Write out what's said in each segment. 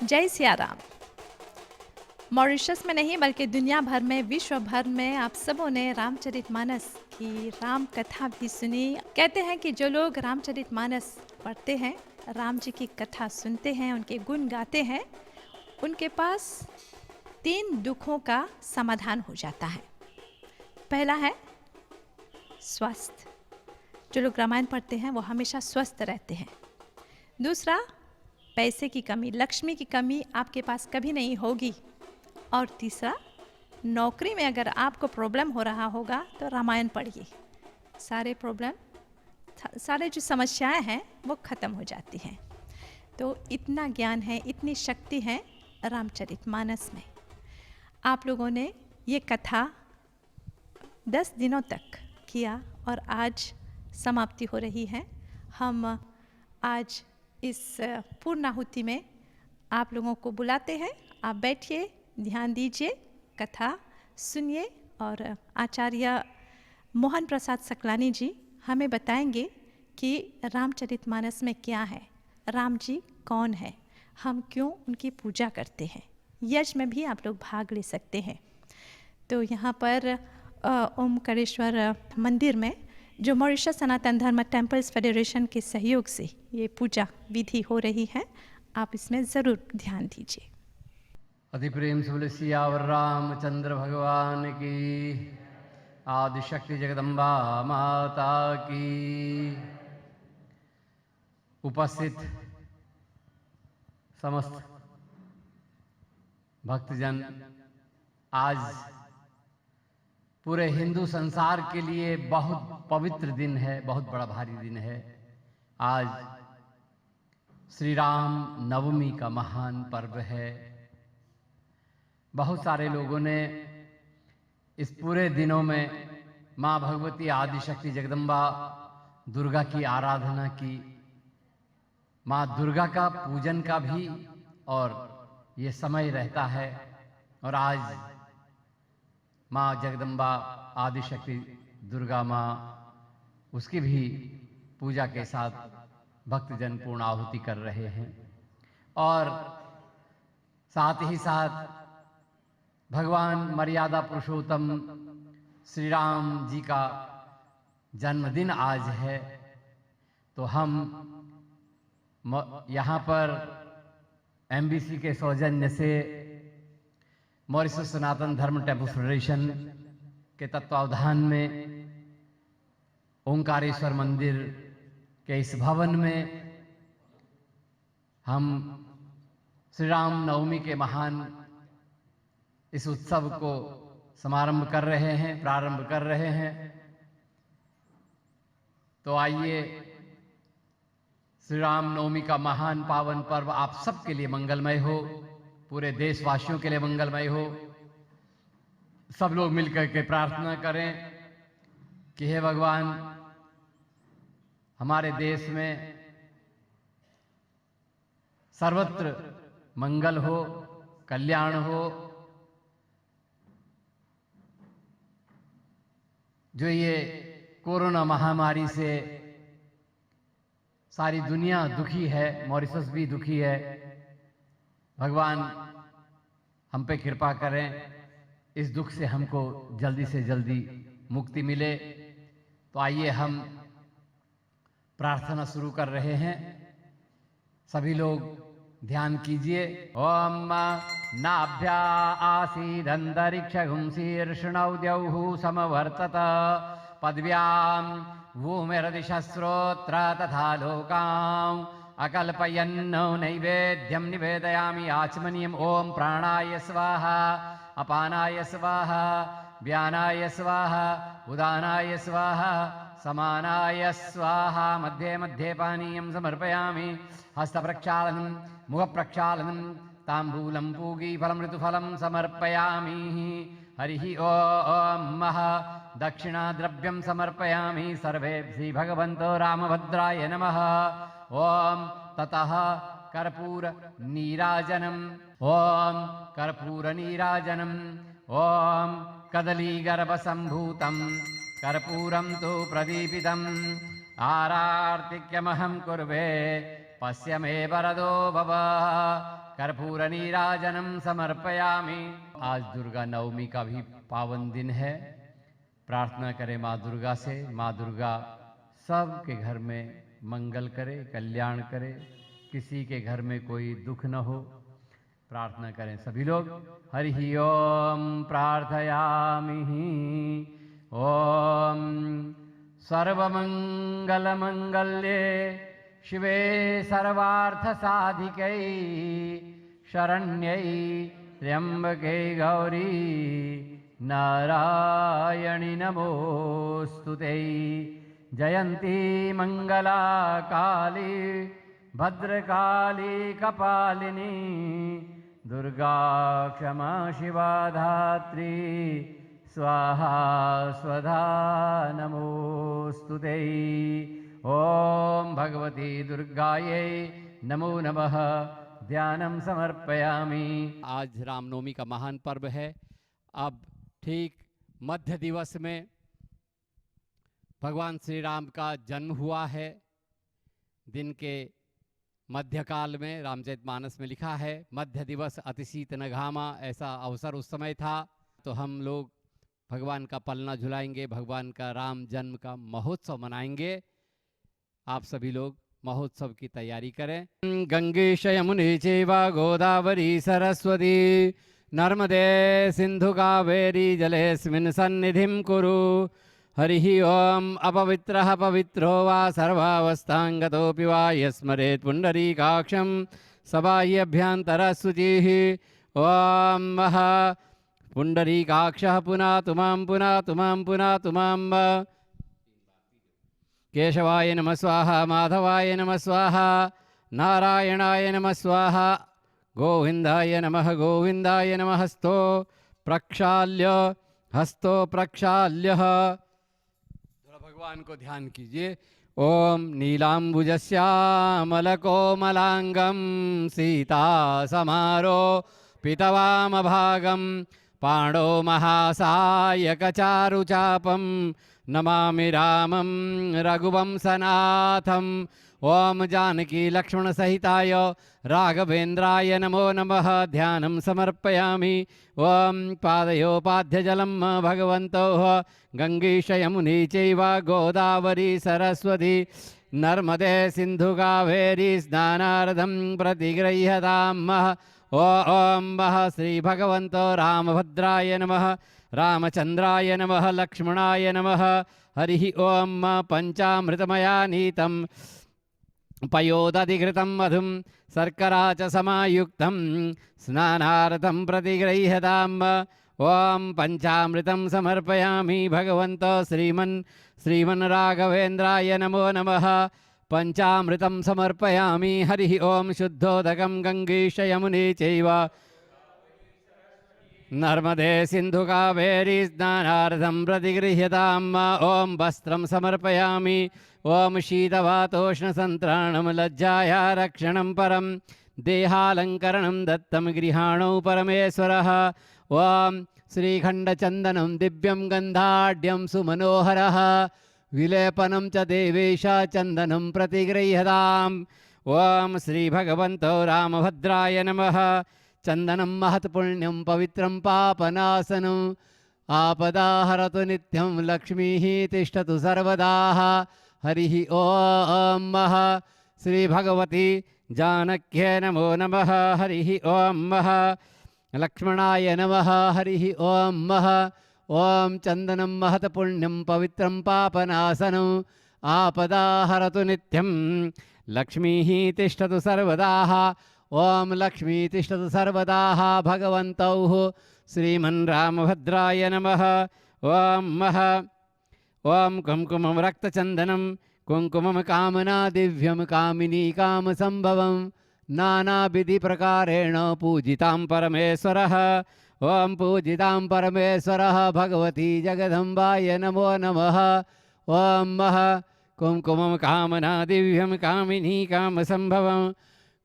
जय सिया राम। मॉरिशस में नहीं बल्कि दुनिया भर में, विश्व भर में आप सबों ने रामचरितमानस की राम कथा भी सुनी। कहते हैं कि जो लोग रामचरितमानस पढ़ते हैं, राम जी की कथा सुनते हैं, उनके गुण गाते हैं, उनके पास 3 दुखों का समाधान हो जाता है। पहला है स्वास्थ्य। जो लोग रामायण पढ़ते हैं वो हमेशा स्वस्थ रहते हैं। दूसरा, पैसे की कमी, लक्ष्मी की कमी आपके पास कभी नहीं होगी। और तीसरा, नौकरी में अगर आपको प्रॉब्लम हो रहा होगा तो रामायण पढ़िए, सारे प्रॉब्लम, सारे जो समस्याएं हैं वो ख़त्म हो जाती हैं। तो इतना ज्ञान है, इतनी शक्ति है रामचरितमानस में। आप लोगों ने ये कथा 10 दिनों तक किया और आज समाप्ति हो रही है। हम आज इस पूर्णाहुति में आप लोगों को बुलाते हैं। आप बैठिए, ध्यान दीजिए, कथा सुनिए और आचार्य मोहन प्रसाद सकलानी जी हमें बताएंगे कि रामचरितमानस में क्या है, राम जी कौन है, हम क्यों उनकी पूजा करते हैं। यज्ञ में भी आप लोग भाग ले सकते हैं। तो यहाँ पर ओमकारेश्वर मंदिर में जो मॉरिशस सनातन धर्म टेम्पल्स फेडरेशन के सहयोग से ये पूजा विधि हो रही है, आप इसमें ज़रूर ध्यान दीजिए। अति प्रेम से बोले सियावर रामचंद्र भगवान की, आदिशक्ति जगदम्बा माता की। उपस्थित समस्त भक्तजन, आज पूरे हिंदू संसार के लिए बहुत पवित्र दिन है, बहुत बड़ा भारी दिन है। आज श्री राम नवमी का महान पर्व है। बहुत सारे लोगों ने इस पूरे दिनों में माँ भगवती आदिशक्ति जगदम्बा दुर्गा की आराधना की, माँ दुर्गा का पूजन का भी और ये समय रहता है। और आज माँ जगदम्बा आदिशक्ति दुर्गा माँ, उसकी भी पूजा के साथ भक्तजन पूर्ण आहुति कर रहे हैं। और साथ ही साथ भगवान मर्यादा पुरुषोत्तम श्री राम जी का जन्मदिन आज है। तो हम यहाँ पर एमबीसी के सौजन्य से मॉरिशस सनातन धर्म टेम्पल फेडरेशन के तत्वावधान में ओंकारेश्वर मंदिर के इस भवन में हम श्री राम नवमी के महान इस उत्सव को समारंभ कर रहे हैं, प्रारंभ कर रहे हैं। तो आइए, श्री राम नवमी का महान पावन पर्व आप सबके लिए मंगलमय हो, पूरे देशवासियों के लिए मंगलमय हो। सब लोग मिलकर के प्रार्थना करें कि हे भगवान, हमारे देश में सर्वत्र मंगल हो, कल्याण हो। जो ये कोरोना महामारी से सारी दुनिया दुखी है, मॉरिशस भी दुखी है, भगवान हम पे कृपा करें, इस दुख से हमको जल्दी से जल्दी मुक्ति मिले। तो आइए हम प्रार्थना शुरू कर रहे हैं। सभी लोग ध्यान कीजिए। ओम नाभ्या आसीदंतरिक्षगुं शीर्षणौ द्यौः समवर्तत पदव्यां भूमिरदिशस्रोत्र तथा लोकाम् अकल्पयन्नो नैवेद्यं निवेदयामि आचमनीयम्। ओम प्राणाय स्वाहा, अपानाय स्वाहा, व्यानाय स्वाहा, उदानाय स्वाहा, समानाय स्वाहा। मध्ये मध्ये पानीयं समर्पयामि। हस्तप्रक्षालनं, मुखप्रक्षालनं, ताम्बूलं पूगीफलं ऋतुफलं समर्पयामि। हरिः ओम दक्षिणाद्रव्यं समर्पयामि। सर्वेभ्यः भगवन्तो रामभद्राय नमः। ओम ततः कर्पूर नीराजनम्, ओम कर्पूर नीराजनम्, ओम कदलीगर्भसम्भूतं कर्पूरं तु प्रदीपितम् आरार्तिक्यमहं कुर्वे पश्य मे वरदो भव। कर्पूर नीराजनम समर्पयामि। आज दुर्गा नवमी का भी पावन दिन है। प्रार्थना करें माँ दुर्गा से, माँ दुर्गा सबके घर में मंगल करे, कल्याण करे, किसी के घर में कोई दुख न हो। प्रार्थना करें सभी लोग। हरि ओम प्रार्थयामि। ओम सर्वमंगल मंगल्ये शिवे सर्वार्थ साधिकै शरण्यै त्र्यंबके गौरी नारायणि नमोस्तुते। जयंती मंगला काली भद्रकाली कपालिनी दुर्गा क्षमा शिवा धात्री स्वाहा स्वधा नमोस्तुते। ओम भगवती दुर्गायै नमो नमः। ध्यानं समर्पयामि। आज रामनवमी का महान पर्व है। अब ठीक मध्य दिवस में भगवान श्री राम का जन्म हुआ है। दिन के मध्यकाल में रामचरितमानस में लिखा है, मध्य दिवस अतिशीत न घामा। ऐसा अवसर उस समय था। तो हम लोग भगवान का पलना झुलाएंगे, भगवान का राम जन्म का महोत्सव मनाएंगे। आप सभी लोग महोत्सव की तैयारी करें। गंगेश यमुने चैव गोदावरी सरस्वती नर्मदे सिंधु कावेरी जलेऽस्मिन् सन्निधिं कुरु। हरिः ओम अपवित्रः पवित्रो वा सर्वावस्थांगतोऽपि वा यस्मरेत् पुण्डरीकाक्षं सबाह्यभ्यन्तरशुचिः। ओम मः पुण्डरीकाक्षः पुनातु मां पुनातु मां पुनातु मां। केशवाय नमः स्वाहा, माधवाय नमः स्वाहा, नारायणाय नमः स्वाहा, गोविंदाय नमः गोविंदाय नमः। हस्तो प्रक्षाल्य भगवान को ध्यान कीजिए। ओम नीलाम्बुजश्यामलकोमलांगं सीता समारो पितवामभागं पाणो महासायकचारुचापं नमामि रामं रघुवंशनाथं। ओम जानकी लक्ष्मण सहिताय राघवेंद्राय नमो नमः। ध्यानं समर्पयामि। ओम पादयोपाध्यजलं भगवन्तोः गंगेश यमुने चैव गोदावरी सरस्वती नर्मदे सिंधु कावेरी स्नानार्थं प्रतिगृह्यताम्। ओम वः श्री भगवन्तो रामभद्राय नमः, रामचंद्राय नमः, लक्ष्मणाय नमः। हरिः ओम पंचामृतमया नीतं पयोदधिकृतं मधुं शर्करा च समायुक्तं स्नानार्थं प्रतिगृह्यताम्। ओम पंचामृतं समर्पयामि भगवन्तो श्रीमन् राघवेन्द्राय नमो नमः। पंचामृतं समर्पयामि। हरिः ओम शुद्धोदकं गंगेश यमुने चैव नर्मदे सिंधु कावेरी स्नानार्थं प्रतिगृह्यताम्। ओम वस्त्रं समर्पयामि। ओम शीतवातोष्णसन्त्राणं लज्जाया रक्षणं परं देहालङ्करणं दत्तं गृहाणौ परमेश्वरः। ओम श्रीखण्डचन्दनं दिव्यं गन्धाढ्यं सुमनोहरः विलेपनं च देवेश चन्दनं प्रतिगृह्यताम्। ओम श्री भगवन्तो रामभद्राय नमः। चन्दनं महत्पुण्यं पवित्रं पापनाशनं आपदाहरतु नित्यं लक्ष्मीः तिष्ठतु सर्वदा। हरिः ओम श्री भगवती जानक्ये नमो नमः। हरिः ओम लक्ष्मणाय नमः। हरिः ओम ओम चन्दनं महत्पुण्यं पवित्रं पापनाशनं आपदाहरतु नित्यं लक्ष्मीः तिष्ठतु सर्वदा। ओम लक्ष्मी तिष्ठतु सर्वदा। भगवन्तौ श्रीमन् रामभद्राय नमः। ओम कुंकुमं रक्तचन्दनं कुंकुमं कामना दिव्यं कामिनी कामसंभवं नानाविधि प्रकारेण पूजितां परमेश्वरः। ओम पूजितां परमेश्वरः भगवती जगदम्बाय नमो नमः। ओम कुंकुमं कामना दिव्यं कामिनी कामसंभवं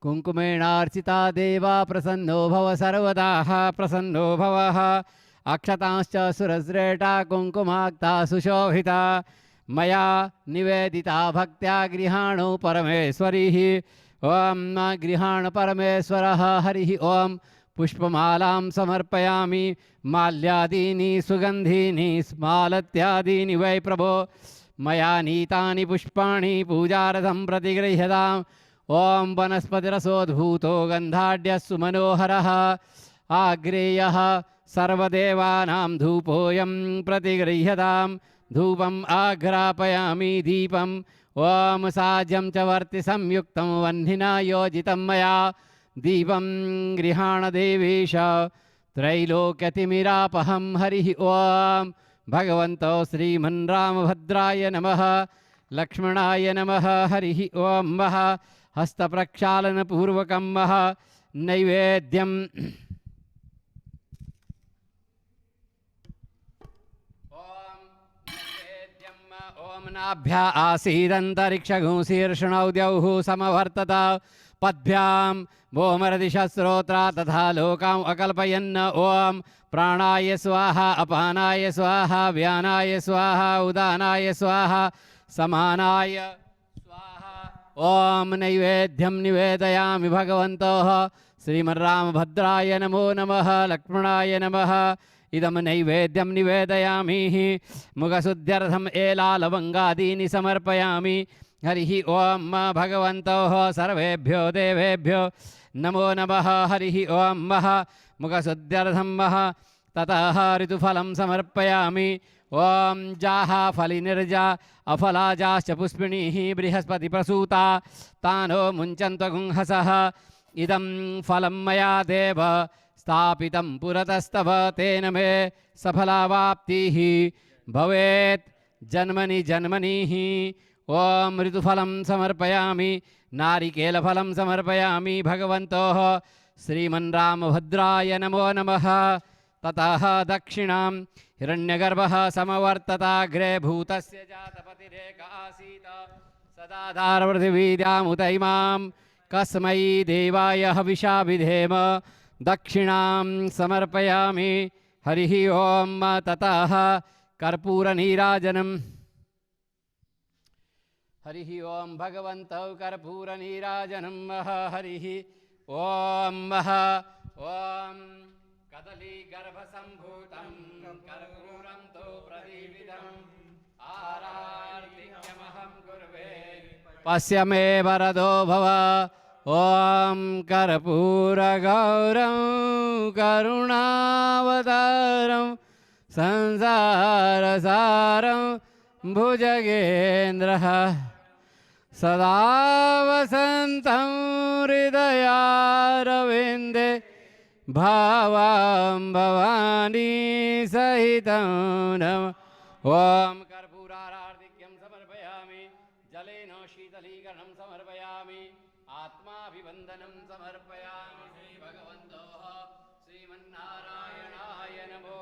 कुंकुमेणार्चिता देवा प्रसन्नो भव सर्वदा प्रसन्नो भवः। अक्षतांश्च सुरश्रेष्ठा कुंकुमाक्ता सुशोभिता मया निवेदिता भक्त्या गृहाणो परमेश्वरीः ओम गृहाण परमेश्वरः हरिः ओम पुष्पमालां समर्पयामि माल्यादीनि सुगन्धीनि स्मालत्यादीनि वै प्रभो मया नीतानि पुष्पाणि पूजार्थं प्रतिगृह्यताम् ओम वनस्पतिरसोद्भूतो गन्धाढ्यः सुमनोहरः आग्रेयः सर्वदेवानां धूपोऽयं प्रतिगृह्यताम् धूपम् आघ्रापयामि दीपम् ओम साज्यं च वर्ति संयुक्तं वह्निना योजितं मया दीपं गृहाण देवेश त्रैलोक्यतिमिरापहं हरिः ओम भगवन्तो श्रीमन्रामभद्राय नमः लक्ष्मणाय नमः हरिः ओम वः हस्तप्रक्षालनपूर्वकं वः नैवेद्यं ओम नाभ्या आसीदन्तरिक्षगुंशीर्षणौ द्यौः समवर्तत पद्भ्यां भोमरदिशस्रोत्रा तथा लोकाम् अकल्पयन् ओम प्राणाय स्वाहा अपानाय स्वाहा व्यानाय स्वाहा उदानाय स्वाहा समानाय स्वाहा ओम नैवेद्यं निवेदयामि भगवन्तोः श्रीमन्रामभद्राय नमो नमः लक्ष्मणाय नमः इदं नैवेद्यं निवेदयामि मुखशुद्ध्यर्थम् एलालवङ्गादीनि समर्पयामि हरिः ओम भगवन्तोः सर्वेभ्यो देवेभ्यो नमो नमः हरिः ओम वः मुखशुद्ध्यर्थं वः ततः ऋतुफलं समर्पयामि ओम जाः फलिनिर्जा अफलाजाश्च पुष्पिणीः बृहस्पतिप्रसूता तानो मुञ्चन्त्वगुंहसः इदं फलं मया देव स्थापितं पुरतस्तव तेन मे सफलावाप्तिः भवेत् जन्मनि जन्मनिः ओम ऋतुफलं समर्पयामि नारिकेलफलं समर्पयामि भगवन्तोः श्रीमन्रामभद्राय नमो नमः ततः दक्षिणां हिरण्यगर्भः समवर्तताग्रे भूतस्य जातपतिरेक आसीत् सदा धारपृथिवीद्यामुतैमां कस्मै देवाय हविषा विधेम दक्षिणां समर्पयामि हरिः ओम ततः कर्पूरनीराजनम् हरिः ओम भगवन्तौ कर्पूरनीराजनं वः हरिः ओम वः ओम कदलीगर्भसम्भूतं कर्पूरं तु प्रदीपितम् आरार्तिक्यमहं कुर्वे पश्य मे वरदो भव ओम कर्पूरगौरं करुणावतारं संसारसारं भुजगेन्द्रः सदा वसन्तं हृदयारविन्दे भावां भवानी सहितं नमः ओम कर्पूरारार्तिक्यं समर्पयामि जलेन शीतलीकरणं समर्पयामि आत्माभिवन्दनं समर्पयामि श्रीभगवन्तोः श्रीमन्नारायणाय नमो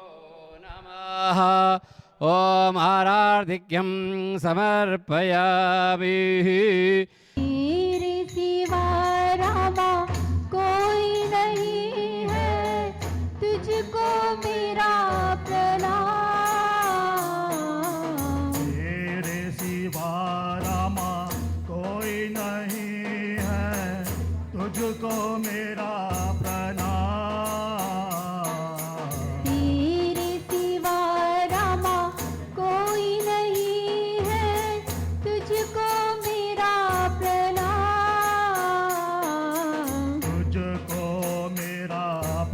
नमः ओम आरार्तिक्यं समर्पयामि तेरे सिवा रामा कोई नहीं है तुझको मेरा प्रणाम तेरे सिवा रामा कोई नहीं है तुझको मेरा प्रणाम तेरे सिवा रामा कोई नहीं है तुझको मेरा प्रणाम तुझको मेरा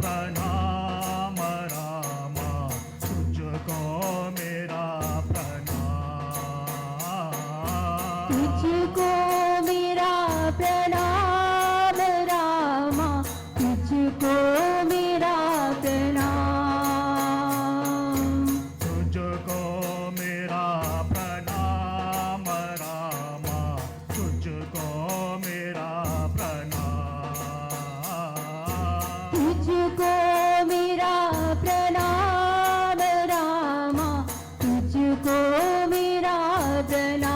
प्रणाम रामा तुझको मेरा प्रणाम तुझको मेरा प्रणाम रामा तुझको मेरा प्रणाम तुझको मेरा प्रणाम रामा तुझको मेरा प्रणाम तुझको मेरा प्रणाम रामा तुझको मेरा प्रणाम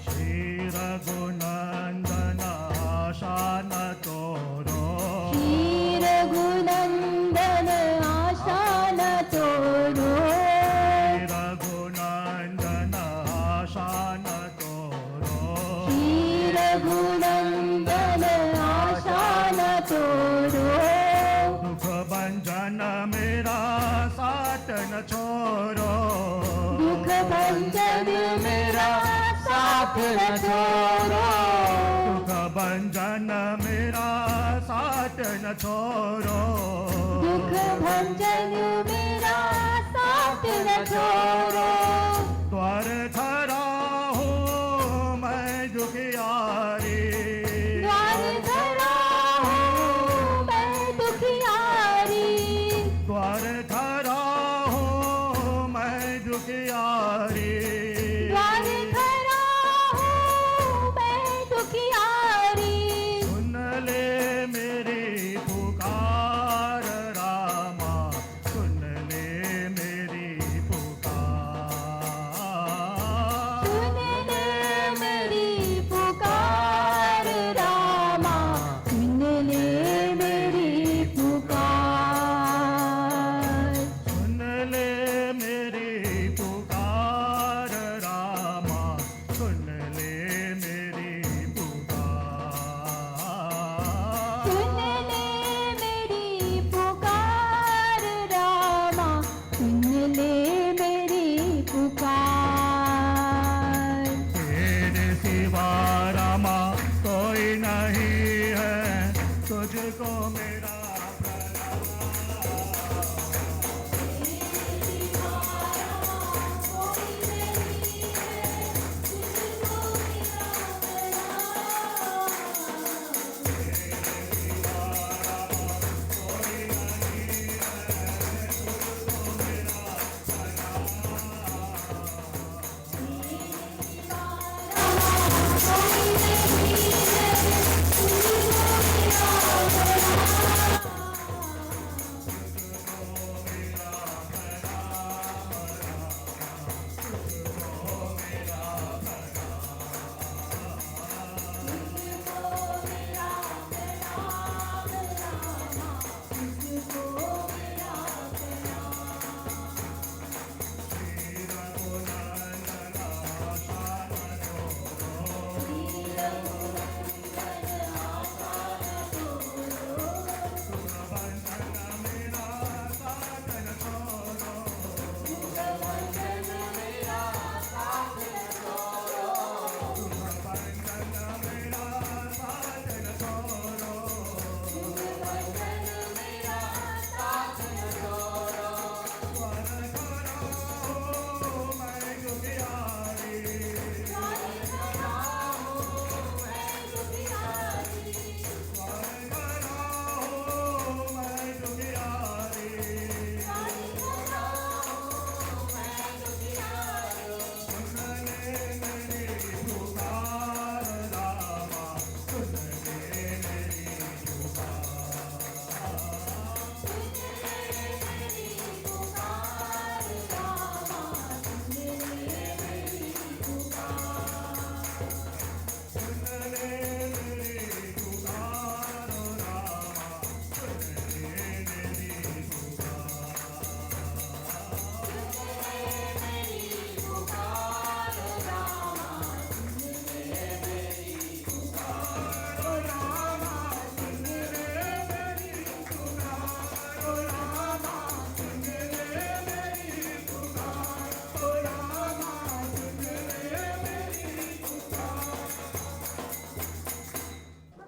श्री रघुनंदन आशान तोरो श्री रघुनंदन आशान तोरो रघुनंदन आशान तोरो श्री भंजन मेरा साथ न छोड़ो। दुख भंजन मेरा साथ न छोड़ो। दुख भंजन मेरा साथ न छोड़ो। द्वार खड़ा हूँ मैं दुखियारी। द्वार खड़ा हूँ मैं दुखियारी। द्वार खड़ा हूँ मैं दुखियारी। द्वार खड़ा हूँ मैं दुखियारी। सुन ले मेरी पुकार रामा, सुन ले मेरी पुकार। सुन ले मेरी पुकार रामा, सुन ले मेरी पुकार। सुन ले मेरी पुकार रामा, सुन ले मेरी पुकार। सुन ले मेरी पुकार रामा, सुन ले मेरी पुकार। तेरे सिवा रामा कोई नहीं है, तुझको मेरा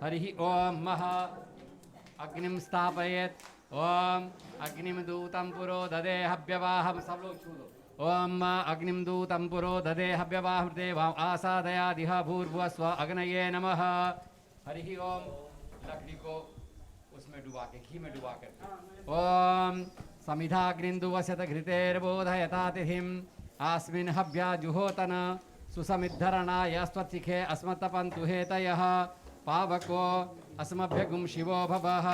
हरि ओम महा अग्निम स्थापयेत्। ओम अग्निम दूतम पुरो ददे हव्यवाहम। सब लोग छू लो। ओम अग्निम दूतम पुरो ददे हव्यवाहम देवाम आसादयादिह भूर्भुवस्व अग्नये नमः। हरि ओम। लकड़ी को उसमें डुबा के, घी में डुबा कर। ओम समिधाग्निन्दुवस्यत घृतेर्बोधयतातिथिम् आस्मिन् हव्या जुहोतन सुसमिद्धरणाय स्वत्सिखे अस्मत्तपन्तु हेतयः। पावको अस्मभ्यगुं शिवो भवः।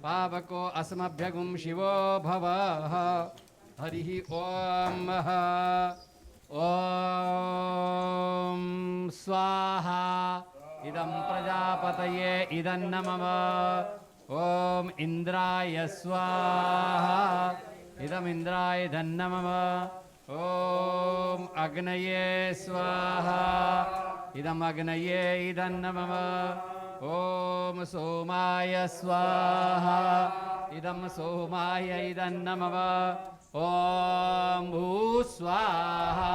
पावको अस्मभ्यगुं शिवो भवः। हरिः ओम ओम स्वाहा। इदं प्रजापतये इदं नमः। ओम इंद्राय स्वाहा। इदम इंद्राय धन्नमः। ओम अग्नये स्वाहा। इदम अग्नये इदं नमः। ओम सोमाय स्वाहा। इदम सोमाय इदं नमः। ओम भू स्वाहा।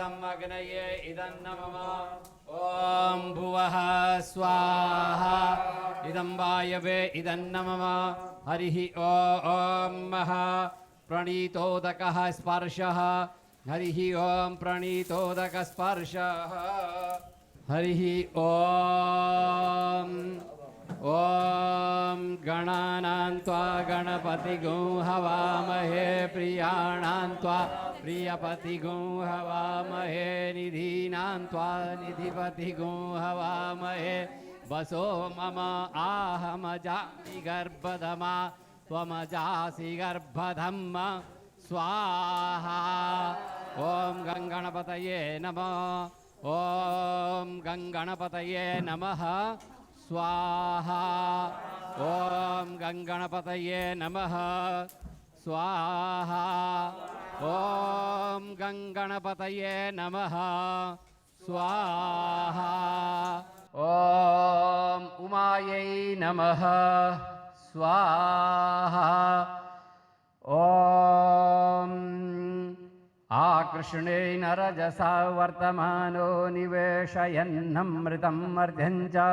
ॐ अग्नये इदं नमः ॐ भुवः स्वाहा इदं वायवे इदं नमः हरिः ॐ प्रणीतोदकः स्पर्शः हरिः ॐ प्रणीतोदकस्पर्शः हरिः ॐ ॐ गणानां त्वा गणपतिगुं हवामहे प्रियाणां त्वा प्रियपतिगुं हवामहे निधीनां त्वा निधिपतिगुं हवामहे वसो मम आहमजामि गर्भधमा त्वमजासि गर्भधम्म स्वाहा ॐ गङ्गणपतये नमः ॐ गङ्गणपतये नमः स्वाहा ॐ गङ्गणपतये नमः स्वाहा ॐ गङ्गणपतये नमः स्वाहा ॐ उमायै नमः स्वाहा ॐ आकृष्णेन रजसा वर्तमानो निवेशयन्नमृतं मर्ध्यं च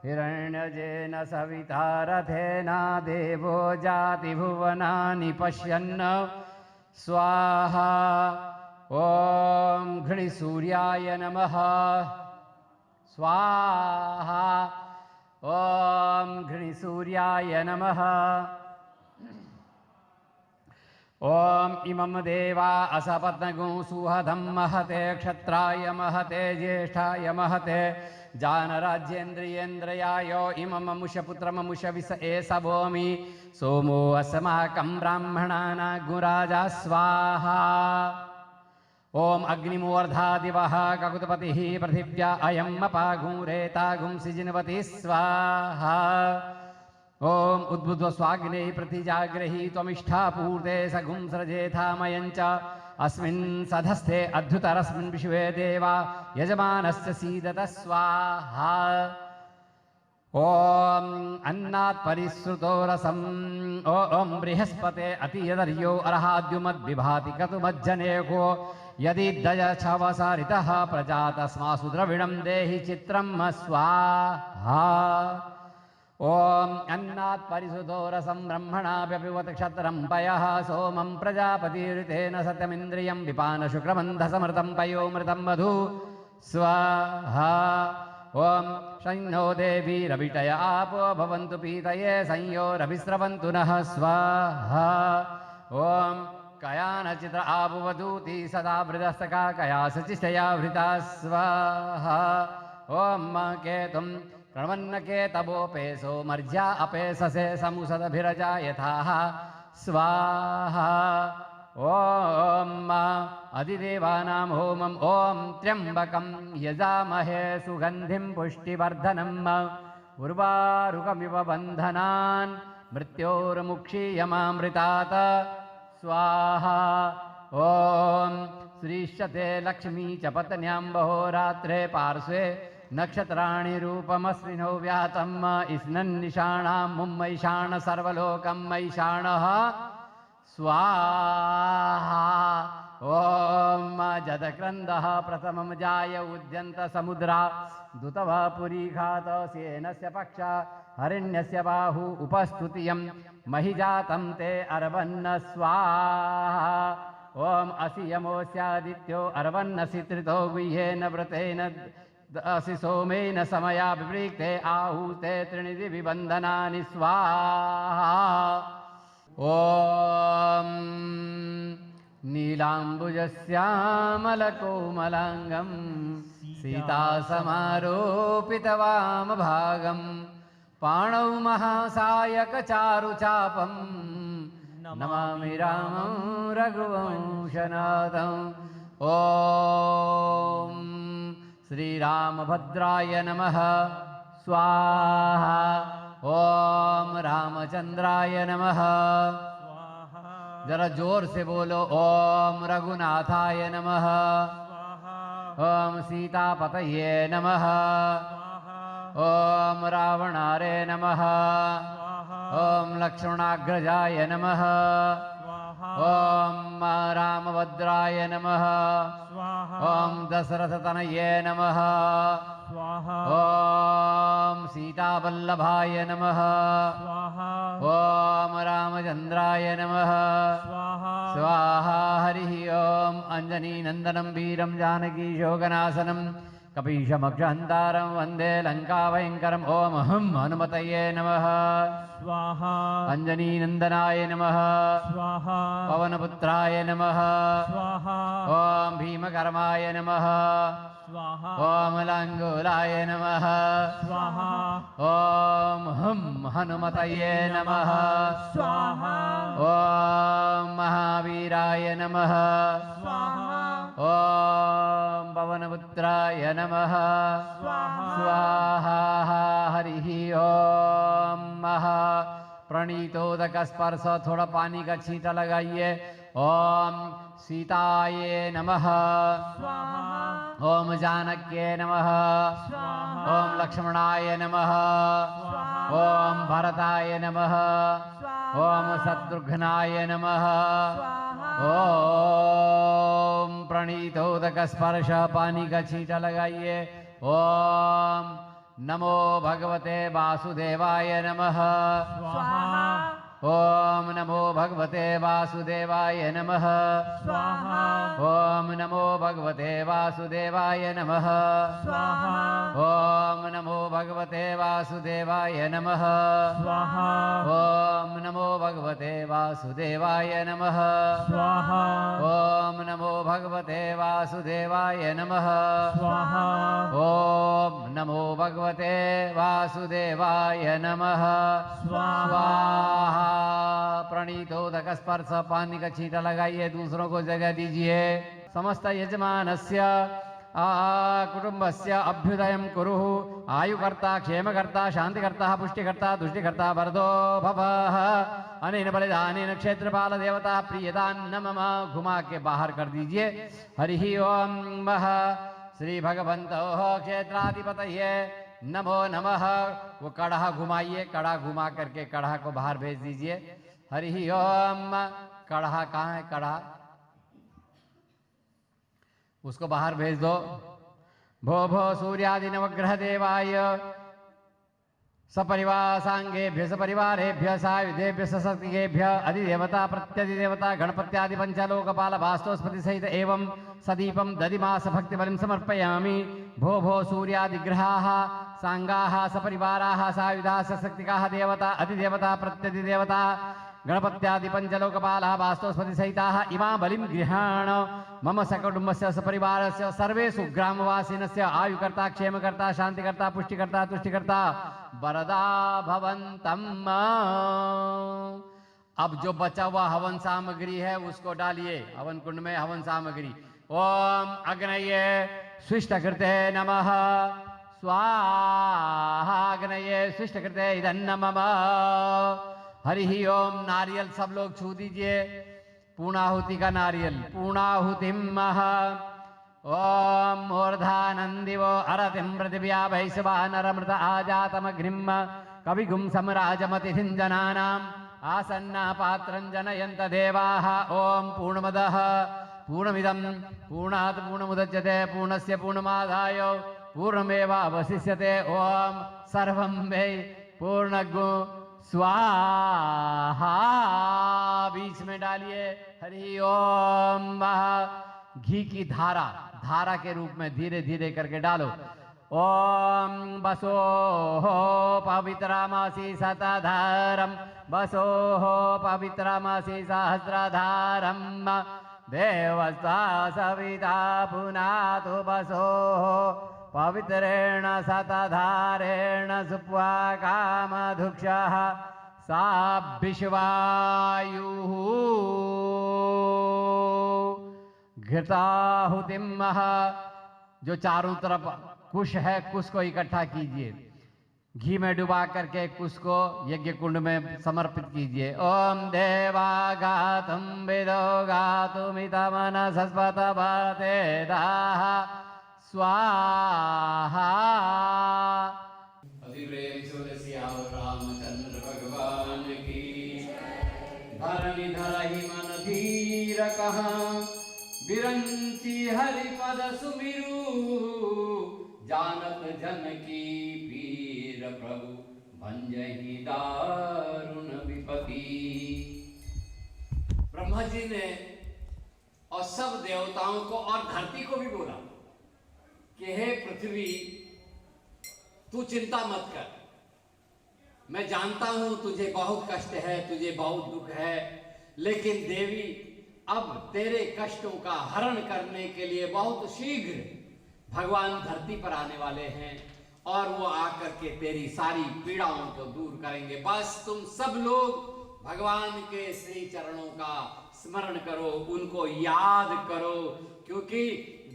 हिरण्यजेन सविता रथेना देवो जातिभुवनानि पश्यन् स्वाहा ॐ घृणिसूर्याय नमः स्वाहा ॐ घृणिसूर्याय नमः ॐ इमं देवा असपत्नगुं सुहदं महते क्षत्राय महते ज्येष्ठाय महते जानराज्येन्द्रियेन्द्रयाय इमममुषपुत्रममुष विस एषवोमि सोमो अस्माकं ब्राह्मणानां गुराजा स्वाहा ॐ अग्निमूर्धादिवः ककुतपतिः पृथिव्या अयं अपागुं रेतागुं सिजिनवति स्वाहा ॐ उद्बुद्ध्वा स्वाग्ने प्रतिजाग्रही त्वमिष्ठापूर्ते सगुं स्रजेथामयं च अस्मिन् सधस्थे अद्युतरस्मिन् विश्वे देवा यजमानस्य सीदत स्वाहा ॐ अन्नात् परिश्रुतो रसम् ॐ बृहस्पते अतियदर्यो अर्हाद्युमद्विभाति कतुमज्जनेको यदि दयच्छवसारितः प्रजातस्मासु द्रविणं देहि चित्रं स्वाहा ॐ अन्नात् परिसुतो रसं ब्रह्मणाप्यपिबत क्षत्रं पयः सोमं प्रजापतिरितेन सत्यमिन्द्रियं विपान शुक्रमन्धसमृतं पयोमृतं मधु स्वाहा ॐ संयो देवी रविटय आपो भवन्तु पीतये संयोरभिस्रवन्तु नः स्वाहा ॐ कयानचित्र आपुवधूति सदा वृदस्तका कया सचिष्टया वृता स्वाहा ॐ केतुं प्रणवन्नकेतवोपेशो मर्ज्या अपेशसे समुसदभिरजा यथाः स्वाहा ॐ अधिदेवानां होमम् ॐ त्र्यम्बकं यजामहे सुगन्धिं पुष्टिवर्धनम् उर्वारुकमिव बन्धनान् मृत्योर्मुक्षीयमामृतात् स्वाहा ॐ श्रीश्चते लक्ष्मी च पत्न्यां बहोरात्रे पार्श्वे नक्षत्राणि रूपमस्मिनो व्यातम् इस्नन्निषाणां मुम्मैषाण सर्वलोकं मैषाणः स्वाहा ॐ जदक्रन्दः प्रथमं जाय उद्यन्त समुद्रा दुतवा पुरीघात सेनस्य पक्ष हरिण्यस्य बाहु उपस्तुतियं महिजातं ते अर्वन्न स्वाहा ॐ असि यमोऽस्यादित्यो अर्वन्नसि त्रितो गुह्येन व्रतेन असि सोमेन समया विवृक्ते आहूते त्रिणिधि विबन्धनानि स्वाहा ॐ नीलाम्बुजश्यामलकोमलाङ्गं सीतासमारोपितवामभागं पाणौ महासायकचारुचापं नमामि रामं रघुवंशनाथम् ॐ श्रीरामभद्राय नमः स्वाहा ॐ रामचंद्राय नमः जरा जोर से बोलो ॐ रघुनाथाय नमः ॐ सीतापतये नमः ॐ रावणारे नमः ॐ लक्ष्मणाग्रजाय नमः ओम रामभद्राय नमः स्वाहा ओम दशरथतनये नमः स्वाहा ओम सीतावल्लभाय नमः स्वाहा ओम रामचंद्राय नमः स्वाहा स्वाहा हरिः ओम अंजनीनंदनं वीरं जानकी शोकनाशनं कपीशमक्षहन्तारं वन्दे लङ्काभयङ्करम् ओम हं हनुमतये नमः स्वाहा अंजनीनंदनाय नमः स्वाहा पवनपुत्राय नमः स्वाहा ओम भीमकर्माय नमः स्वाहा ओम लंगूलाय नमः स्वाहा ओम हं हनुमतये नमः स्वाहा ओम महावीराय नमः स्वाहा ओम पवनपुत्राय नमः स्वाहा स्वाहा हरिः ओम महा प्रणीतोदक स्पर्श थोड़ा पानी का छींटा लगाइए ओम सीताय नमः स्वाहा ओम जानक्ये नमः स्वाहा ओम लक्ष्मणाय नमः ओम भरताय नमः ओम शत्रुघ्नाय नमः ओम प्रणीतोदक स्पर्श पानी का छींटा लगाइए ओम नमो भगवते वासुदेवाय नमः स्वाहा ओम नमो भगवते वासुदेवाय नमः स्वाहा ओम नमो भगवते वासुदेवाय नमः स्वाहा ओम नमो भगवते वासुदेवाय नमः स्वाहा ओम नमो भगवते वासुदेवाय नमः स्वाहा ओम नमो भगवते वासुदेवाय नमः स्वाहा ओम नमो भगवते वासुदेवाय नमः स्वाहा प्रणीतोदक स्पर्श पानी का छींटा लगाइए दूसरों को जगह दीजिए समस्त यजमानस्य कुटुंबस्य अभ्युदयं कुरुः आयुकर्ता क्षेमकर्ता शांतिकर्ता पुष्टिकर्ता तुष्टिकर्ता वरदो भवः अनेन बलिदानेन क्षेत्रपाल देवता प्रियदान मम घुमा के बाहर कर दीजिए हरिः ओम वः श्री भगवन्तो क्षेत्राधिपतये नमो नमः वो कड़ा घुमाइए कड़ा घुमा करके कड़ा को बाहर भेज दीजिए हरि ओम कड़ा कहाँ है कड़ा उसको बाहर भेज दो भो भो सूर्यादि नवग्रह देवाय सपरिवार सांगेभ्य सपरिवारेभ्य सायुधेभ्य सशक्तिभ्य अधिदेवता प्रत्यधिदेवता गणपत्यादि पंचलोकपाल वास्तोस्पति सहित एवं सदीपम दधिमास भक्ति बलिं समर्पयामि भो भो सूर्यादिग्रहाः सांगाः सपरिवाराः सायुधाः सशक्तिकाः देवता अधिदेवता प्रत्यधिदेवता गणपत्यादि पंचलोकपालः वास्तोस्पति सहिताः इमा बलिं गृहाण मम सकुटुम्बस्य सपरिवारस्य सर्वेषु ग्रामवासिनस्य आयुकर्ता क्षेमकर्ता शांतिकर्ता पुष्टिकर्ता तुष्टिकर्ता वरदा भवन्तम् अब जो बचा हुआ हवन सामग्री है उसको डालिए हवन कुंड में हवन सामग्री ओम अग्नये स्विष्टकृते नमः स्वाहा अग्नये स्विष्टकृते इदन्न मम हरिः ओम नारियल सब लोग छू दीजिए पूर्णाहुति का नारियल पूर्णाहुतिम ओम मूर्धानंदिवो अरतिम पृथिव्या वैश्वा नरमृत आजातमग्निम कविगुं समराजमतिथिं जनानाम् आसन्ना पात्रं जनयन्त देवाः ओम पूर्णमदः पूर्णमिदं पूर्णात् पूर्णमुदच्यते पूर्णस्य पूर्णमादाय पूर्णमेवावशिष्यते ओम सर्वं वै पूर्णगु स्वाहा बीच में डालिए हरि ओम घी की धारा धारा के रूप में धीरे धीरे करके डालो ओम बसो हो पवित्रमासी शतधारम बसो हो पवित्रमासी सहस्रधारम देवस्ता सविता पुनातु बसो हो पवित्रेण शतधारेण सुप्वा कामधुक्षः सा विश्वायुः घृताहुतिम जो चारों तरफ कुश है कुश को इकट्ठा कीजिए घी में डुबा करके कुश को यज्ञ कुंड में समर्पित कीजिए ओम देवा गातुम विदो गातुमितमनसस्पत भतेदाः स्वाहा रामचंद्र भगवान की धरणी धरहि मन कहाँ बिरंची हरि पद सुमिरु जानत जन की पीर प्रभु भंजहि दारुण विपति। ब्रह्मा जी ने और सब देवताओं को और धरती को भी बोला कि हे पृथ्वी, तू चिंता मत कर, मैं जानता हूं तुझे बहुत कष्ट है, तुझे बहुत दुख है, लेकिन देवी अब तेरे कष्टों का हरण करने के लिए बहुत शीघ्र भगवान धरती पर आने वाले हैं और वो आकर के तेरी सारी पीड़ाओं को दूर करेंगे। बस तुम सब लोग भगवान के श्री चरणों का स्मरण करो, उनको याद करो, क्योंकि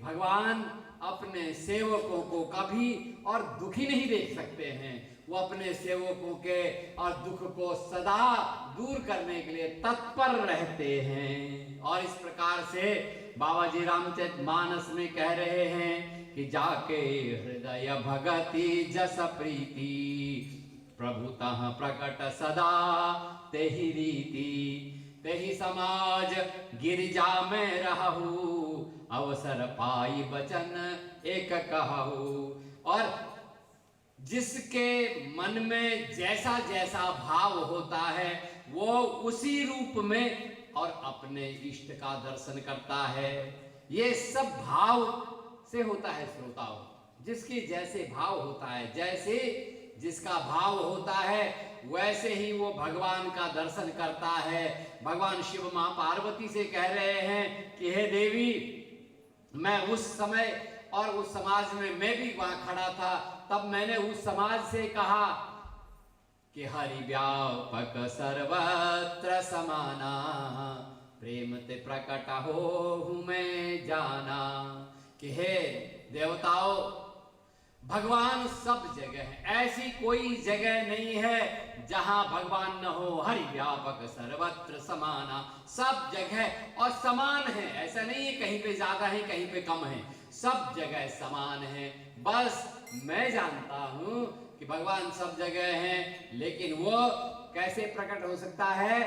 भगवान अपने सेवकों को कभी और दुखी नहीं देख सकते हैं। वो अपने सेवकों के और दुख को सदा दूर करने के लिए तत्पर रहते हैं। और इस प्रकार से बाबा जी रामचरितमानस में कह रहे हैं कि जाके हृदय भगति जस प्रीति प्रभुतः प्रकट सदा तेहि रीति तेहि समाज गिरिजा में रहू अवसर पाई बचन एक कहू। और जिसके मन में जैसा जैसा भाव होता है वो उसी रूप में और अपने इष्ट का दर्शन करता है। ये सब भाव से होता है श्रोताओं, जिसकी जैसे भाव होता है, जैसे जिसका भाव होता है वैसे ही वो भगवान का दर्शन करता है। भगवान शिव मां पार्वती से कह रहे हैं कि हे देवी, मैं उस समय और उस समाज में मैं भी वहां खड़ा था, तब मैंने उस समाज से कहा कि हरि व्यापक सर्वत्र समाना प्रेम ते प्रकट हो मैं जाना। कि हे देवताओं, भगवान सब जगह है, ऐसी कोई जगह नहीं है जहां भगवान न हो। हरि व्यापक सर्वत्र समाना, सब जगह और समान है, ऐसा नहीं है कहीं पे ज्यादा है कहीं पे कम है, सब जगह समान है। बस मैं जानता हूं कि भगवान सब जगह हैं, लेकिन वो कैसे प्रकट हो सकता है?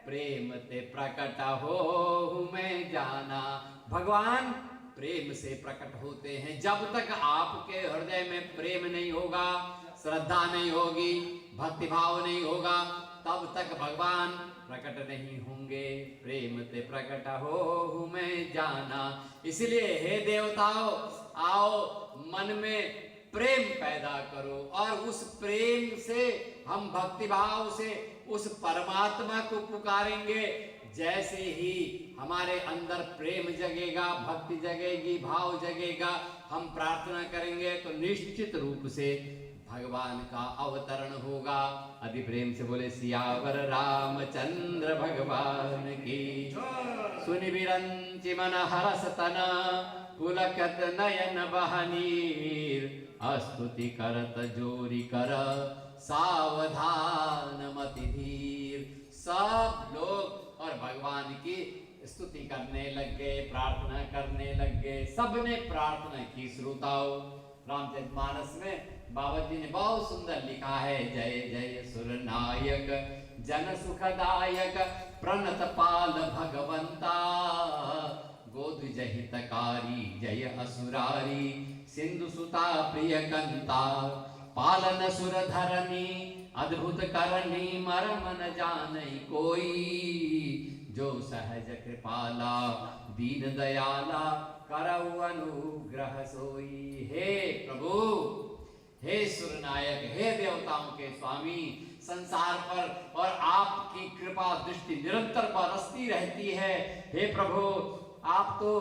प्रेम ते प्रकट हो मैं जाना। भगवान प्रेम से प्रकट होते हैं। जब तक आपके हृदय में प्रेम नहीं होगा, श्रद्धा नहीं होगी, भक्ति भाव नहीं होगा, तब तक भगवान प्रकट नहीं होंगे। प्रेम ते प्रकट हो मैं जाना। इसलिए हे देवताओं, आओ मन में प्रेम पैदा करो और उस प्रेम से हम भक्ति भाव से उस परमात्मा को पुकारेंगे। जैसे ही हमारे अंदर प्रेम जगेगा, भक्ति जगेगी, भाव जगेगा, हम प्रार्थना करेंगे तो निश्चित रूप से भगवान का अवतरण होगा। अति प्रेम से बोले सियावर रामचंद्र भगवान की। सुनि बिरंचि मन हरस तना पुलकत नयन बहनीर स्तुति करत जोरी कर सावधान मति धीर। सब लोग और भगवान की स्तुति करने लग गए, प्रार्थना करने लग गए। सबने प्रार्थना की। श्रोताओं, रामचरितमानस में बाबा जी ने बहुत सुंदर लिखा है, जय जय सुरनायक जन सुखदायक प्रणत पाल भगवंता गोद्विज हितकारी जय असुरारी सिंधु सुता प्रिय कंता पालन सुर धरनी अद्भुत करनी मरम न जानई कोई जो सहज कृपाला दीन दयाला करऊ अनुग्रह सोई। हे प्रभु, हे सुरनायक, हे देवताओं के स्वामी, संसार पर और आपकी कृपा दृष्टि निरंतर बरसती रहती है। हे प्रभु, आप तो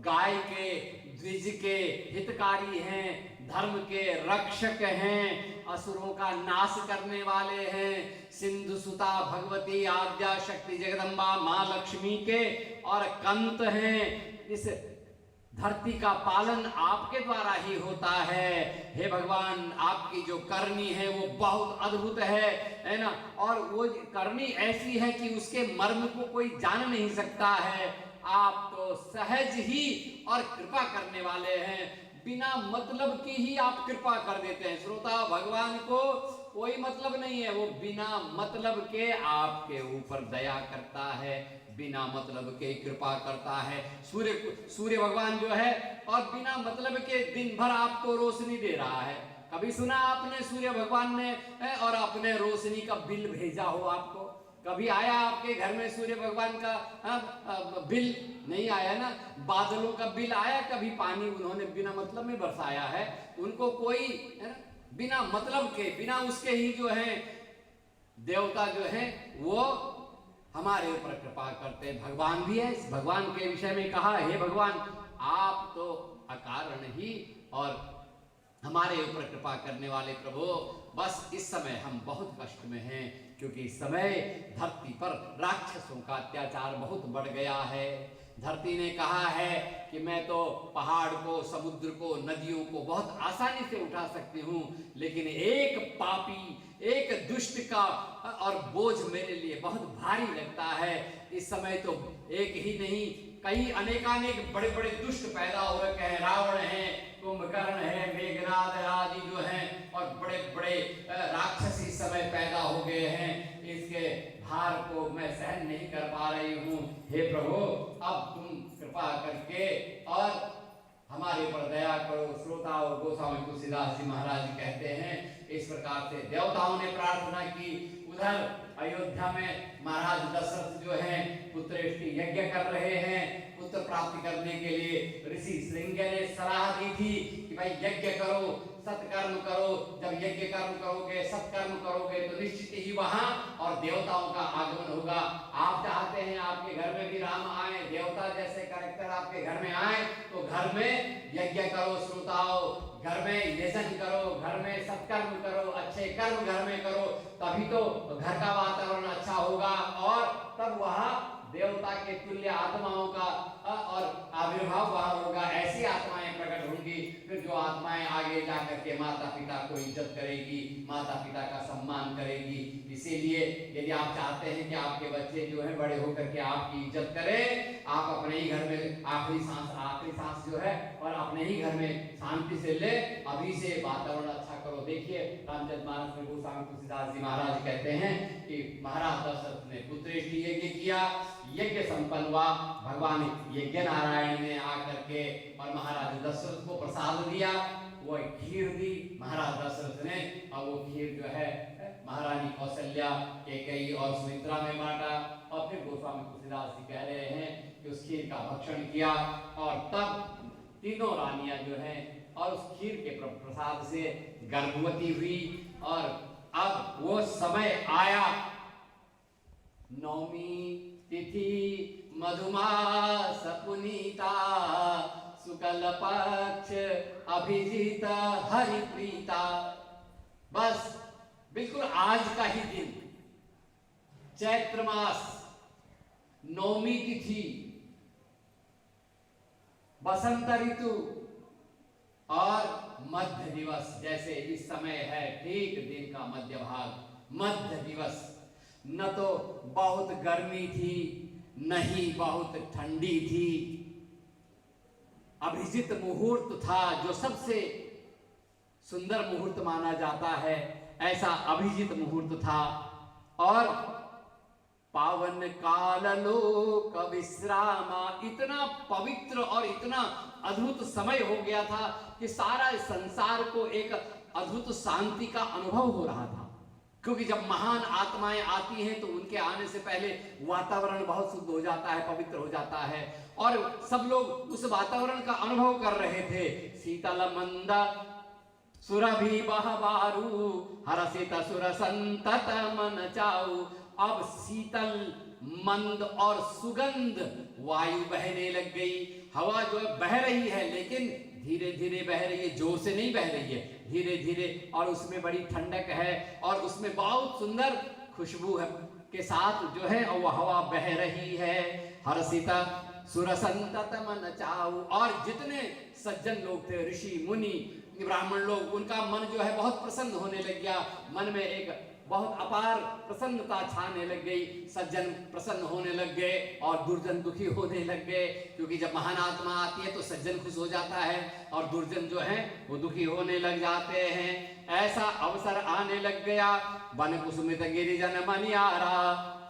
गाय के द्विज के हितकारी हैं, धर्म के रक्षक हैं, असुरों का नाश करने वाले हैं, सिंधु सुता भगवती आद्या शक्ति जगदम्बा मां लक्ष्मी के और कंत हैं। इस धरती का पालन आपके द्वारा ही होता है। हे भगवान, आपकी जो करनी है वो बहुत अद्भुत है ना, और वो करनी ऐसी है कि उसके मर्म को कोई जान नहीं सकता है। आप तो सहज ही और कृपा करने वाले हैं, बिना मतलब की ही आप कृपा कर देते हैं। श्रोता, भगवान को कोई मतलब नहीं है, वो बिना मतलब के आपके ऊपर दया करता है, बिना मतलब के कृपा करता है। सूर्य भगवान जो है और बिना मतलब के दिन भर आपको रोशनी दे रहा है। कभी सुना आपने सूर्य भगवान ने और अपने रोशनी का बिल भेजा हो आपको? कभी आया आपके घर में सूर्य भगवान का बिल? नहीं आया ना। बादलों का बिल आया कभी? पानी उन्होंने बिना मतलब में बरसाया है। उनको कोई बिना मतलब के, बिना उसके ही जो है देवता जो है वो हमारे ऊपर कृपा करते हैं। भगवान भी है। इस भगवान के विषय में कहा, हे भगवान आप तो अकारण ही और हमारे ऊपर कृपा करने वाले प्रभु, बस इस समय हम बहुत कष्ट में हैं, क्योंकि इस समय धरती पर राक्षसों का अत्याचार बहुत बढ़ गया है। धरती ने कहा है कि मैं तो पहाड़ को, समुद्र को, नदियों को बहुत आसानी से उठा सकती हूँ, लेकिन एक पापी, एक दुष्ट का और बोझ मेरे लिए बहुत भारी लगता है। इस समय तो एक ही नहीं, कई अनेकानेक बड़े बड़े दुष्ट पैदा हो रखे हैं। रावण है, कुंभकर्ण है, मेघनाद आदि जो हैं, और बड़े बड़े राक्षस इस समय पैदा हो गए हैं। इसके भार को मैं सहन नहीं कर पा रही हूँ। हे प्रभु अब तुम कृपा करके और हमारे पर दया करो। श्रोता और गोस्वामी तुलसीदास जी महाराज कहते हैं, इस प्रकार से देवताओं ने प्रार्थना की। उधर अयोध्या में महाराज दशरथ जो हैं पुत्रेष्टि यज्ञ कर रहे हैं। पुत्र प्राप्ति करने के लिए ऋषि श्रृंग ने सलाह दी थी कि भाई यज्ञ करो, सत्कर्म करो। जब यज्ञ कर्म करोगे, सत्कर्म करोगे तो निश्चित ही वहां और देवताओं का आगमन होगा। आप चाहते हैं आपके घर में भी राम आए, देवता जैसे कैरेक्टर आपके घर में आए, तो घर में यज्ञ करो श्रोताओ, घर में यजन करो, घर में सत्कर्म करो, अच्छे कर्म घर में करो, तभी तो घर का वातावरण अच्छा होगा और तब वहां देवता के तुल्य आत्माओं का और आविर्भाव वहां होगा। ऐसी आत्माएं प्रकट होंगी, फिर जो आत्माएं आगे जाकर के माता पिता को इज्जत करेगी, माता पिता का सम्मान करेगी। इसीलिए यदि आप चाहते हैं कि आपके बच्चे जो है बड़े होकर के आपकी इज्जत करें, आप अपने ही घर में आखिरी सांस जो है और अपने ही घर में शांति से ले, अभी से वातावरण अच्छा करो। देखिए रामचरितमानस में गोस्वामी तुलसीदास जी महाराज कहते हैं कि महाराज दशरथ ने पुत्रेष्टि यज्ञ किया, यज्ञ संपन्न हुआ। भगवान यज्ञ नारायण ने आकर के और महाराज दशरथ को प्रसाद दिया, वो खीर दी महाराज दशरथ ने, और वो खीर जो है महारानी कौशल्या, कैकेयी और सुमित्रा में बांटा। और फिर गोस्वामी तुलसीदास जी कह रहे हैं कि उस खीर का भक्षण किया और तब तीनों रानियां जो हैं और उस खीर के प्रसाद से गर्भवती हुई। और अब वो समय आया, नवमी तिथि मधुमास पुनीता, शुक्ल पक्ष अभिजीत हरिप्रीता। बस बिल्कुल आज का ही दिन, चैत्र मास, नवमी तिथि, बसंत ऋतु और मध्य दिवस, जैसे इस समय है ठीक दिन का मध्य भाग, मध्य दिवस। न तो बहुत गर्मी थी, न ही बहुत ठंडी थी। अभिजीत मुहूर्त था, जो सबसे सुंदर मुहूर्त माना जाता है, ऐसा अभिजीत मुहूर्त था। और पावन काल लोक विश्रामा, इतना पवित्र और इतना अद्भुत समय हो गया था कि सारा संसार को एक अद्भुत शांति का अनुभव हो रहा था। क्योंकि जब महान आत्माएं आती हैं तो उनके आने से पहले वातावरण बहुत शुद्ध हो जाता है, पवित्र हो जाता है, और सब लोग उस वातावरण का अनुभव कर रहे थे। शीतल मंद सुरभि बहबारू, हरसित सुर संतत मन चाऊ। अब शीतल मंद और सुगंध वायु बहने लग गई। हवा जो बह रही है, लेकिन धीरे धीरे बह रही है, जोर से नहीं बह रही है, धीरे धीरे, और उसमें बड़ी ठंडक है और उसमें बहुत सुंदर खुशबू है के साथ जो है वो हवा बह रही है। हर्षिता सुर संतत मन चाऊ। और जितने सज्जन लोग थे, ऋषि मुनि ब्राह्मण लोग, उनका मन जो है बहुत प्रसन्न होने लग गया। मन में एक बहुत अपार प्रसन्नता छाने लग गई। सज्जन प्रसन्न होने लग गए और दुर्जन दुखी होने लग गए, क्योंकि जब महान आत्मा आती है तो सज्जन खुश हो जाता है और दुर्जन जो है वो दुखी होने लग जाते हैं। ऐसा अवसर आने लग गया। वन कुसुमित गिरिजन मनियारा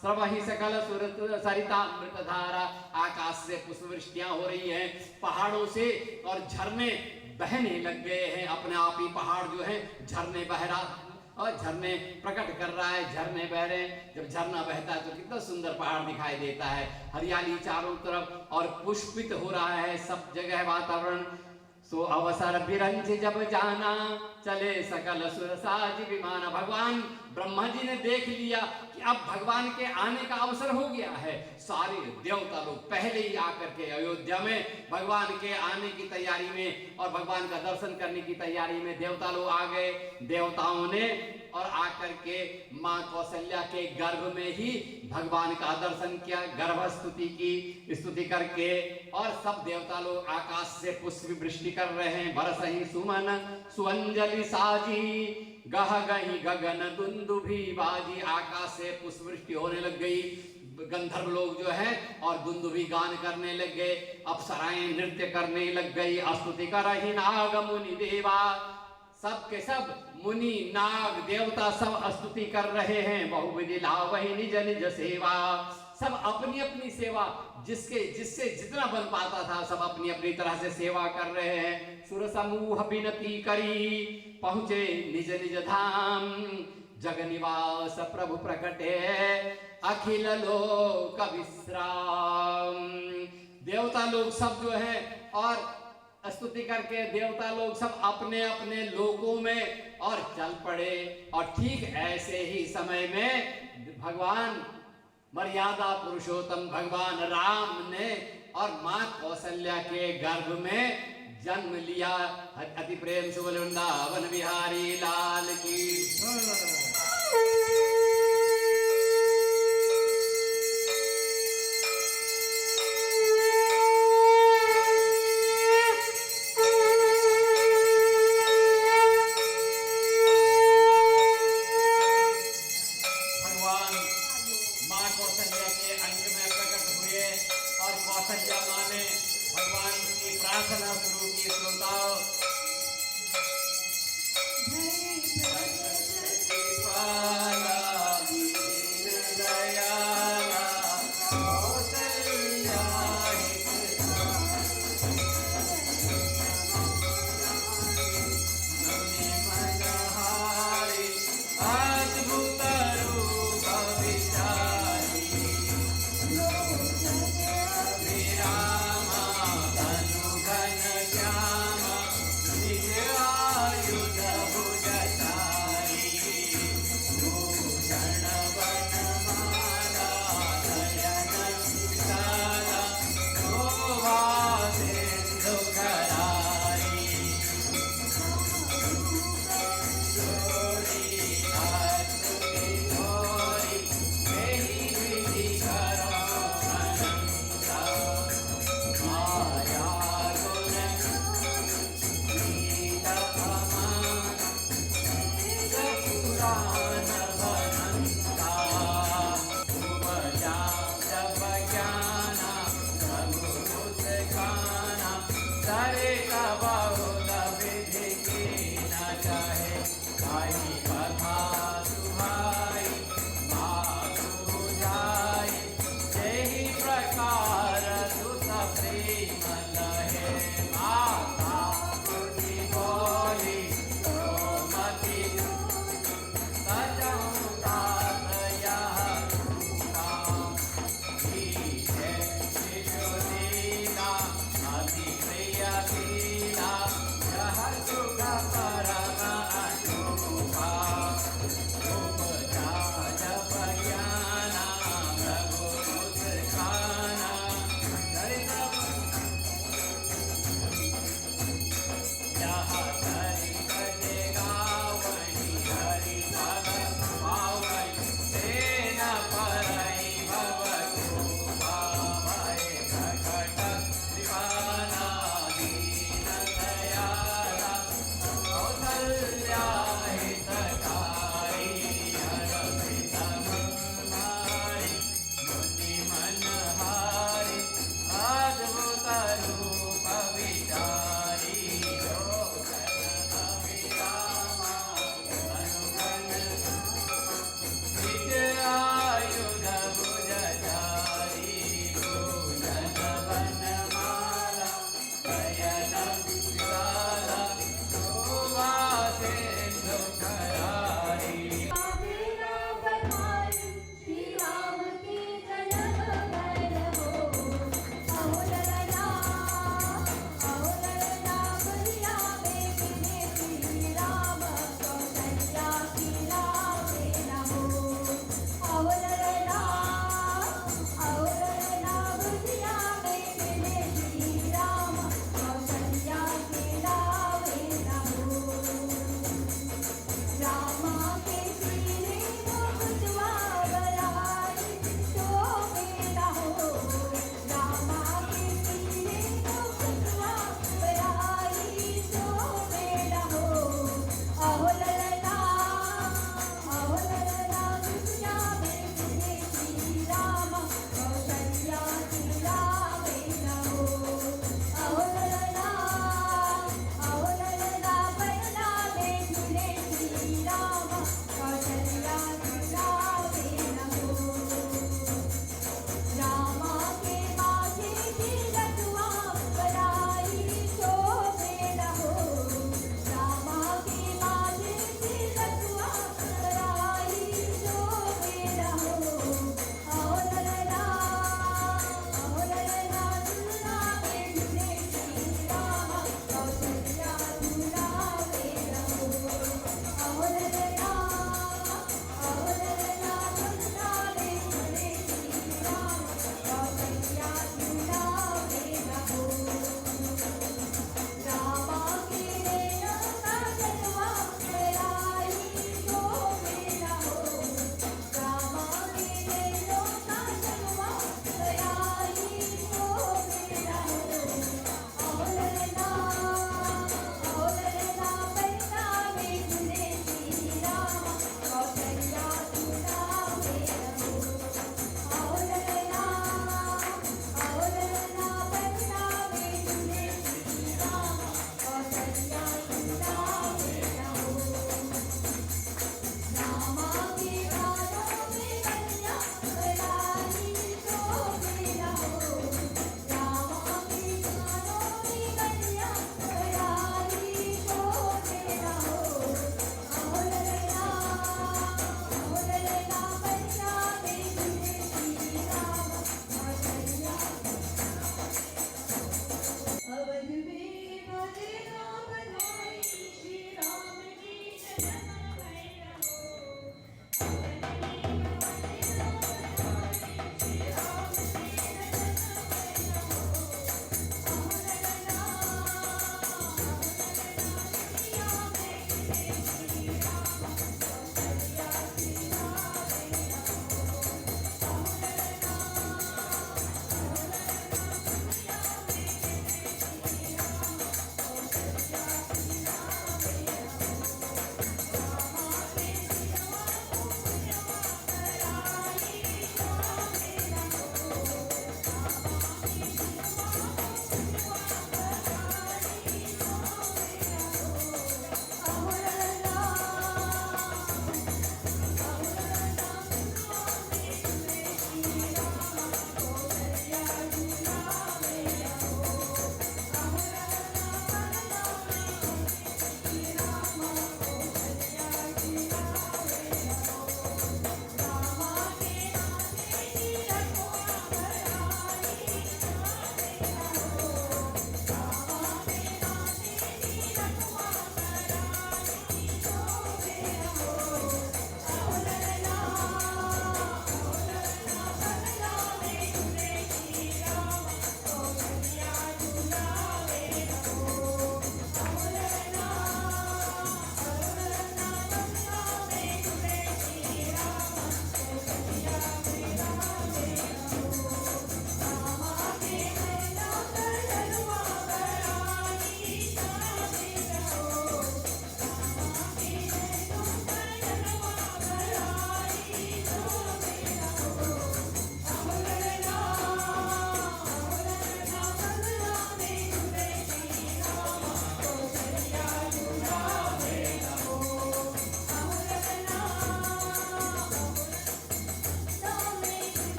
श्रवहि सकल सुरत सरितामृत धारा। आकाश से पुष्पवृष्टियां हो रही हैं, पहाड़ों से और झरने बहने लग गए हैं। अपने आप ही पहाड़ जो है झरने बह रहा और झरने प्रकट कर रहा है, झरने बह रहे हैं। जब झरना बहता है तो कितना सुंदर पहाड़ दिखाई देता है, हरियाली चारों तरफ और पुष्पित हो रहा है सब जगह वातावरण। सो अवसर बिरंज जब जाना चले सकल सुर साज विमान। भगवान ब्रह्मा जी ने देख लिया कि अब भगवान के आने का अवसर हो गया है। सारे देवता लोग पहले ही आकर के अयोध्या में भगवान के आने की तैयारी में और भगवान का दर्शन करने की तैयारी में देवता लोग आ गए। देवताओं ने और आकर के माँ कौशल्या के गर्भ में ही भगवान का दर्शन किया, गर्भ स्तुति की, स्तुति करके। और सब देवता लोग आकाश से पुष्प वृष्टि कर रहे हैं। बरसहि सुमन सुअंजलि साजी गह गही गगन दुंदुभि बाजी। आकाश से पुष्प वृष्टि होने लग गई। गंधर्व लोग जो है और दुंदुभि गान करने लग गए, अप्सराएं नृत्य करने लग गई। स्तुति करहि नाग मुनि देवा। सब के सब मुनि नाग देवता सब स्तुति कर रहे हैं। बहुविधि लावहि निज निज सेवा। सब अपनी अपनी सेवा जिससे जितना बन पाता था सब अपनी अपनी तरह से सेवा कर रहे हैं। सुर समूह विनती करी पहुंचे निज निज धाम। जग निवास प्रभु प्रकटे अखिल लोक विश्राम। देवता लोग सब जो है और स्तुति करके देवता लोग सब अपने अपने लोकों में और चल पड़े। और ठीक ऐसे ही समय में भगवान मर्यादा पुरुषोत्तम भगवान राम ने और माँ कौशल्या के गर्भ में जन्म लिया। अति प्रेम से बोले वृंदावन बिहारी लाल की।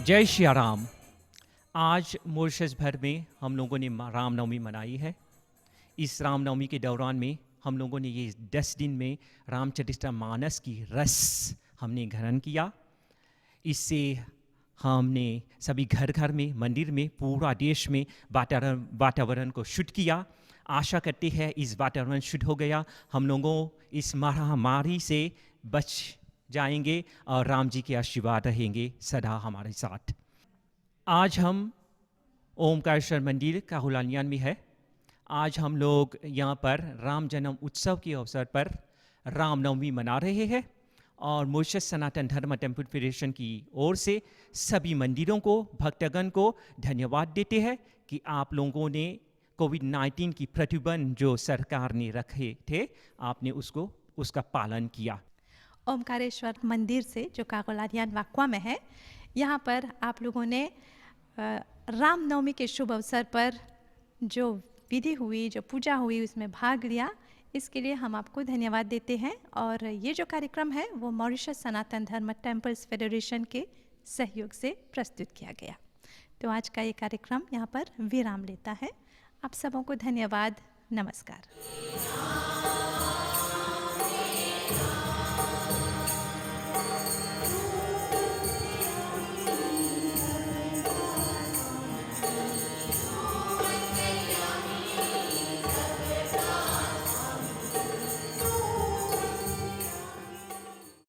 जय श्री राम। आज मॉरिशस भर में हम लोगों ने रामनवमी मनाई है। इस रामनवमी के दौरान में हम लोगों ने ये 10 दिन में रामचरितमानस की रस हमने ग्रहण किया। इससे हमने सभी घर घर में, मंदिर में, पूरा देश में वातावरण को शुद्ध किया। आशा करते हैं इस वातावरण शुद्ध हो गया, हम लोगों इस महामारी से बच जाएंगे और राम जी के आशीर्वाद रहेंगे सदा हमारे साथ। आज हम ओमकारेश्वर मंदिर काहुलानियान में है। आज हम लोग यहाँ पर राम जन्म उत्सव के अवसर पर रामनवमी मना रहे हैं और मॉरिशस सनातन धर्म टेम्पल फेडरेशन की ओर से सभी मंदिरों को, भक्तगण को धन्यवाद देते हैं कि आप लोगों ने कोविड-19 की प्रतिबंध जो सरकार ने रखे थे, आपने उसका पालन किया। ओमकारेश्वर मंदिर से जो कागोलानियान वाक्वा में है, यहाँ पर आप लोगों ने रामनवमी के शुभ अवसर पर जो विधि हुई, जो पूजा हुई, उसमें भाग लिया। इसके लिए हम आपको धन्यवाद देते हैं। और ये जो कार्यक्रम है वो मॉरिशस सनातन धर्म टेम्पल्स फेडरेशन के सहयोग से प्रस्तुत किया गया। तो आज का ये कार्यक्रम यहाँ पर विराम लेता है। आप सबों को धन्यवाद। नमस्कार।